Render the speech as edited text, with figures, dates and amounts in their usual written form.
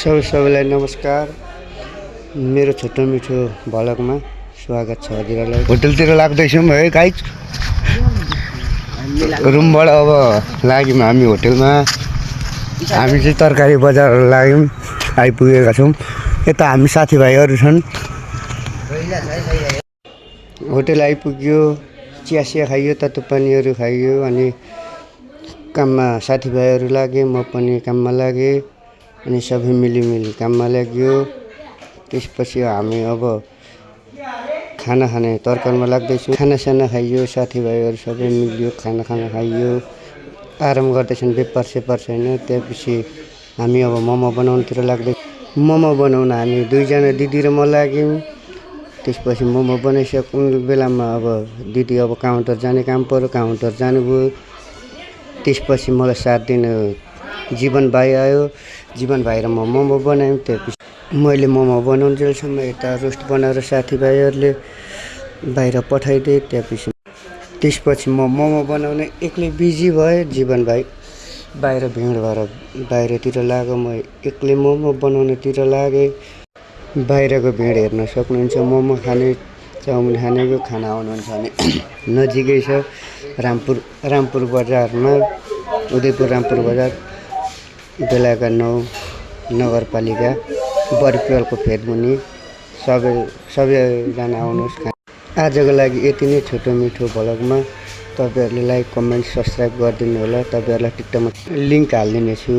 सबैलाई नमस्कार। मेरो छोटो मिठो भ्लगमा स्वागत छ हजुरहरूलाई। होटलतिर लाग्दैछौँ है गाइज। रुमबाट अब लाग्यौँ हामी होटलमा। हामी चाहिँ तरकारी बजार लाग्यौँ, आइपुगेका छौँ। यता हामी साथीभाइहरू छन्। होटल आइपुग्यो, चिया खाइयो, तातो पानीहरू खाइयो, अनि काममा साथीभाइहरू लागे, म पनि काममा लागेँ, अनि सबै मिली काममा लाग्यो। त्यसपछि हामी अब खाना खाने तर्करमा लाग्दैछौँ। खानासाना खाइयो, साथीभाइहरू सबै मिल्यो, खाना खाइयो, आराम गर्दैछन्, बेपार सेपार छैन। त्यसपछि हामी अब मोमो बनाउनुतिर लाग्दै। मोमो बनाउन हामी दुईजना दिदी र म लाग्यौँ। त्यसपछि मोमो बनाइसक्नु बेलामा अब दिदी अब काउन्टर जाने काम पर्यो, काउन्टर जानुभयो। त्यसपछि मलाई साथ दिन जीवन भाइ आयो। जीवन भाइ र म मोमो बनायौँ। त्यसपछि मैले मोमो बनाउन्जेलसम्म यता रोस्ट बनाएर साथीभाइहरूले बाहिर पठाइदिए। त्यसपछि म मोमो बनाउने एक्लै बिजी भएँ। जीवन भाइ बाहिर भिड भएर बाहिरतिर लाग्यो, म एक्लै मोमो बनाउनेतिर लागेँ। बाहिरको भिड हेर्न सक्नुहुन्छ। मोमो खाने, चाउमिन खानेको खाना आउनुहुन्छ भने नजिकै छ रामपुर बजारमा, उदयपुर रामपुर बजार, बेलाका 9 नगरपालिका, बरिप्यालको फेदमुनि। सबैजना आउनुहोस्। आजको लागि यति नै छोटो मिठो भ्लगमा। तपाईँहरूले लाइक, कमेन्ट, सब्सक्राइब गरिदिनु होला। तपाईँहरूलाई टिकटकमा लिङ्क हालिदिनेछु।